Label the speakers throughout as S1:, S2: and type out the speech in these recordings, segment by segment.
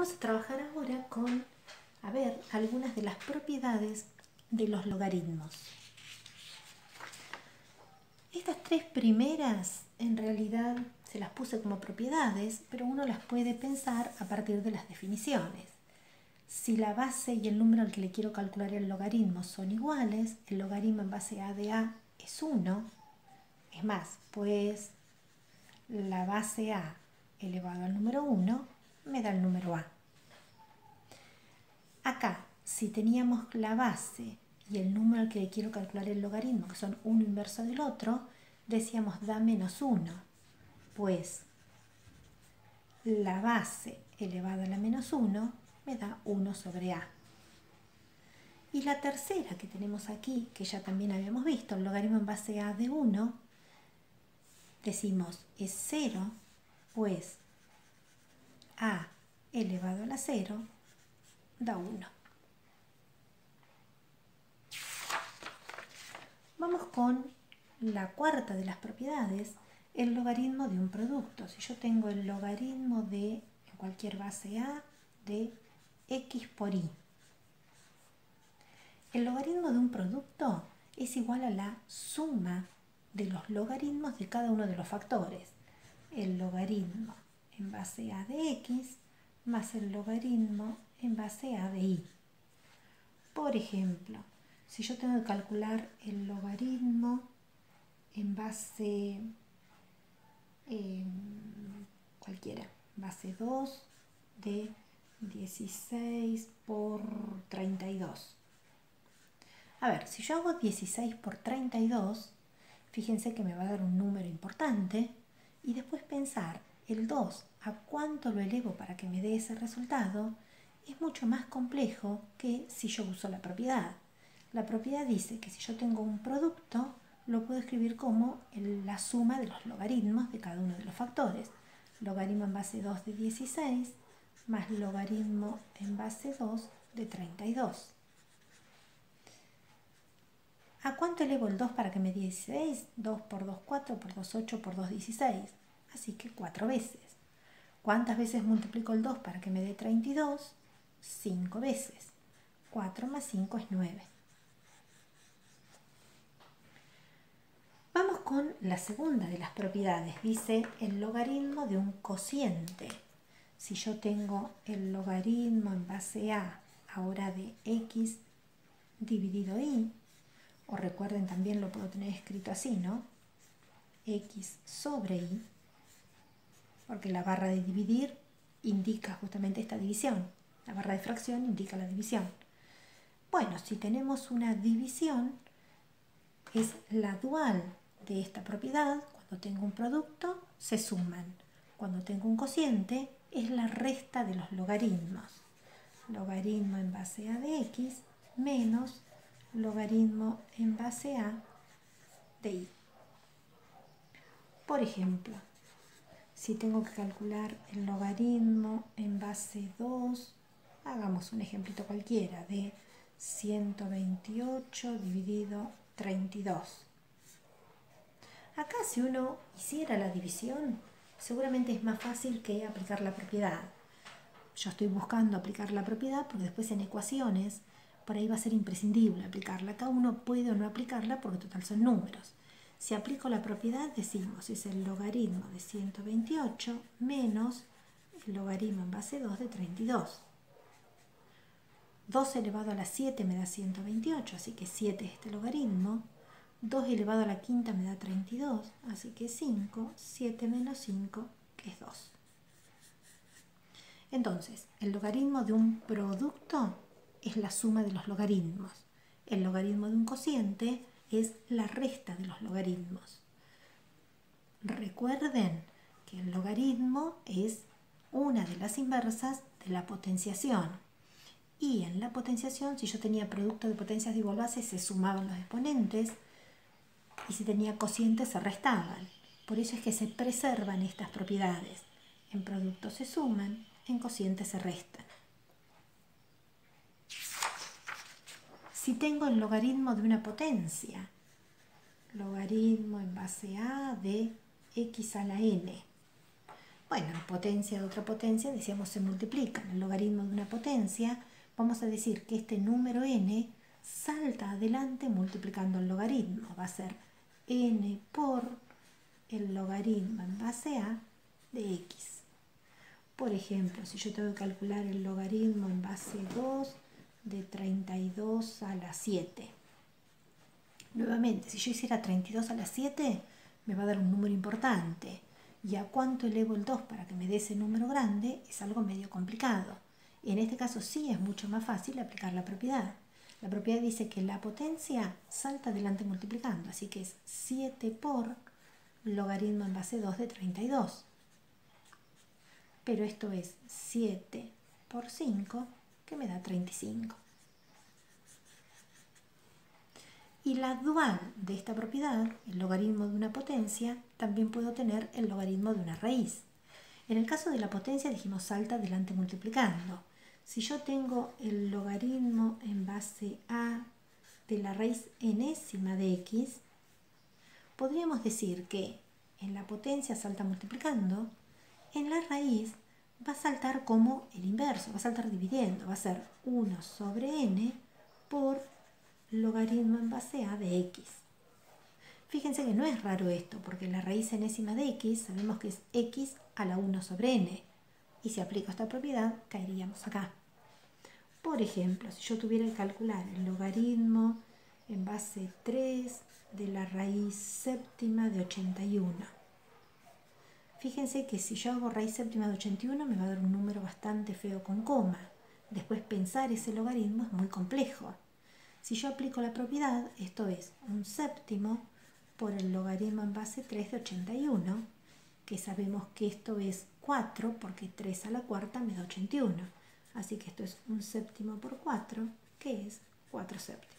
S1: Vamos a trabajar ahora con, algunas de las propiedades de los logaritmos. Estas tres primeras en realidad se las puse como propiedades, pero uno las puede pensar a partir de las definiciones. Si la base y el número al que le quiero calcular el logaritmo son iguales, el logaritmo en base a de a es 1. Es más, pues la base a elevado al número 1 me da el número a. Acá, si teníamos la base y el número al que le quiero calcular el logaritmo, que son uno inverso del otro, decíamos da menos 1. Pues la base elevada a la menos 1 me da 1 sobre a. Y la tercera que tenemos aquí, que ya también habíamos visto, el logaritmo en base a de 1, decimos es 0, pues a elevado a la 0 da 1. Vamos con la cuarta de las propiedades, el logaritmo de un producto. Si yo tengo el logaritmo de, en cualquier base a, de x por y. El logaritmo de un producto es igual a la suma de los logaritmos de cada uno de los factores. El logaritmo en base a de x más el logaritmo en base a de y. Por ejemplo, si yo tengo que calcular el logaritmo en base cualquiera, base 2 de 16 por 32. A ver, si yo hago 16 por 32, fíjense que me va a dar un número importante y después pensar el 2 a cuánto lo elevo para que me dé ese resultado es mucho más complejo que si yo uso la propiedad. La propiedad dice que si yo tengo un producto, lo puedo escribir como la suma de los logaritmos de cada uno de los factores. Logaritmo en base 2 de 16 más logaritmo en base 2 de 32. ¿A cuánto elevo el 2 para que me dé 16? 2 por 2, 4, por 2, 8, por 2, 16. Así que 4 veces. ¿Cuántas veces multiplico el 2 para que me dé 32? 5 veces. 4 más 5 es 9. Vamos con la segunda de las propiedades. Dice el logaritmo de un cociente. Si yo tengo el logaritmo en base a ahora de x dividido y, o recuerden también lo puedo tener escrito así, ¿no? X sobre y, porque la barra de dividir indica justamente esta división. La barra de fracción indica la división. Bueno, si tenemos una división, es la dual de esta propiedad. Cuando tengo un producto, se suman. Cuando tengo un cociente, es la resta de los logaritmos. Logaritmo en base a de x menos logaritmo en base a de y. Por ejemplo, si tengo que calcular el logaritmo en base 2, hagamos un ejemplito cualquiera de 128 dividido 32. Acá si uno hiciera la división, seguramente es más fácil que aplicar la propiedad. Yo estoy buscando aplicar la propiedad porque después en ecuaciones por ahí va a ser imprescindible aplicarla. Acá uno puede o no aplicarla porque total son números. Si aplico la propiedad decimos es el logaritmo de 128 menos el logaritmo en base 2 de 32. 2 elevado a la 7 me da 128, así que 7 es este logaritmo. 2 elevado a la quinta me da 32, así que 5, 7 menos 5, que es 2. Entonces, el logaritmo de un producto es la suma de los logaritmos. El logaritmo de un cociente es la resta de los logaritmos. Recuerden que el logaritmo es una de las inversas de la potenciación. Y en la potenciación, si yo tenía producto de potencias de igual base, se sumaban los exponentes. Y si tenía cocientes, se restaban. Por eso es que se preservan estas propiedades. En productos se suman, en cocientes se restan. Si tengo el logaritmo de una potencia, logaritmo en base a de x a la n. Bueno, potencia de otra potencia, decíamos, se multiplican. El logaritmo de una potencia, vamos a decir que este número n salta adelante multiplicando el logaritmo. Va a ser n por el logaritmo en base a de x. Por ejemplo, si yo tengo que calcular el logaritmo en base 2 de 32 a la 7. Nuevamente, si yo hiciera 32 a la 7, me va a dar un número importante. ¿Y a cuánto elevo el 2 para que me dé ese número grande? Es algo medio complicado. En este caso sí es mucho más fácil aplicar la propiedad. La propiedad dice que la potencia salta adelante multiplicando, así que es 7 por logaritmo en base 2 de 32. Pero esto es 7 por 5, que me da 35. Y la dual de esta propiedad, el logaritmo de una potencia, también puedo tener el logaritmo de una raíz. En el caso de la potencia dijimos salta adelante multiplicando. Si yo tengo el logaritmo en base a de la raíz enésima de x, podríamos decir que en la potencia salta multiplicando, en la raíz va a saltar como el inverso, va a saltar dividiendo, va a ser 1 sobre n por logaritmo en base a de x. Fíjense que no es raro esto, porque la raíz enésima de x sabemos que es x a la 1 sobre n. Y si aplico esta propiedad, caeríamos acá. Por ejemplo, si yo tuviera que calcular el logaritmo en base 3 de la raíz séptima de 81. Fíjense que si yo hago raíz séptima de 81 me va a dar un número bastante feo con coma. Después pensar ese logaritmo es muy complejo. Si yo aplico la propiedad, esto es un séptimo por el logaritmo en base 3 de 81, que sabemos que esto es 4 porque 3 a la cuarta me da 81. Así que esto es un séptimo por 4, que es 4 séptimos.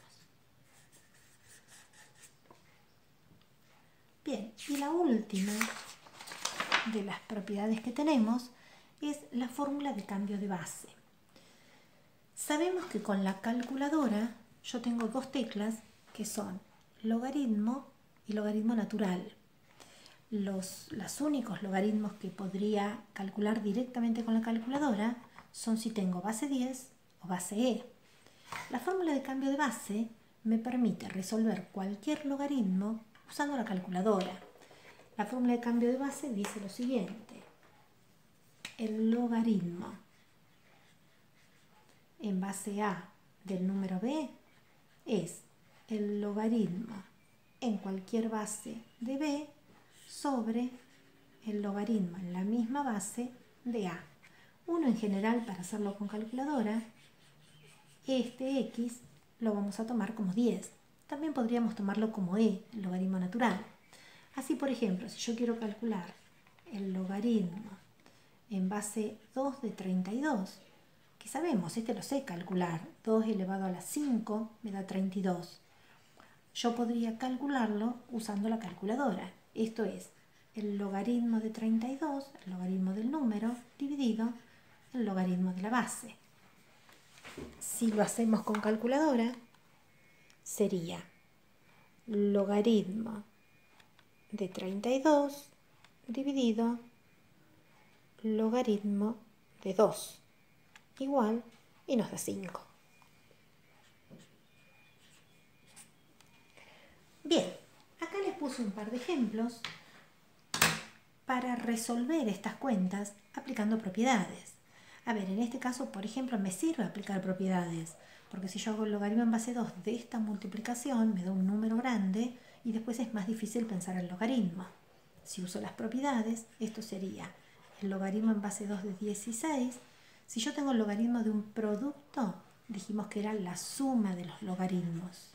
S1: Bien, y la última de las propiedades que tenemos es la fórmula de cambio de base. Sabemos que con la calculadora yo tengo dos teclas que son logaritmo y logaritmo natural. Los únicos logaritmos que podría calcular directamente con la calculadora son si tengo base 10 o base e. La fórmula de cambio de base me permite resolver cualquier logaritmo usando la calculadora. La fórmula de cambio de base dice lo siguiente: el logaritmo en base a del número b es el logaritmo en cualquier base de b sobre el logaritmo en la misma base de a. Uno en general, para hacerlo con calculadora, este x lo vamos a tomar como 10. También podríamos tomarlo como e, el logaritmo natural. Así, por ejemplo, si yo quiero calcular el logaritmo en base 2 de 32, que sabemos, este lo sé calcular, 2 elevado a la 5 me da 32. Yo podría calcularlo usando la calculadora. Esto es el logaritmo de 32, el logaritmo del número, dividido el logaritmo de la base. Si lo hacemos con calculadora, sería logaritmo de 32 dividido logaritmo de 2 igual, y nos da 5. Bien, acá les puse un par de ejemplos para resolver estas cuentas aplicando propiedades. A ver, en este caso, por ejemplo, me sirve aplicar propiedades, porque si yo hago el logaritmo en base 2 de esta multiplicación, me da un número grande y después es más difícil pensar el logaritmo. Si uso las propiedades, esto sería el logaritmo en base 2 de 16. Si yo tengo el logaritmo de un producto, dijimos que era la suma de los logaritmos.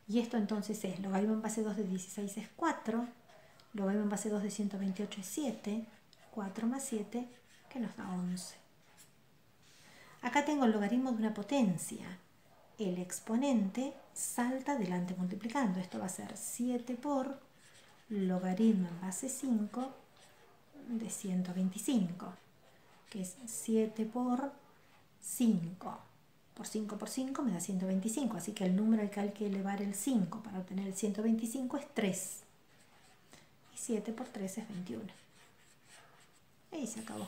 S1: Y esto entonces es, logaritmo en base 2 de 16 es 4, logaritmo en base 2 de 128 es 7, 4 más 7, que nos da 11. Acá tengo el logaritmo de una potencia. El exponente salta adelante multiplicando. Esto va a ser 7 por logaritmo en base 5 de 125, que es 7 por 5. Por 5 por 5 me da 125, así que el número al que hay que elevar el 5 para obtener el 125 es 3. Y 7 por 3 es 21. Y se acabó.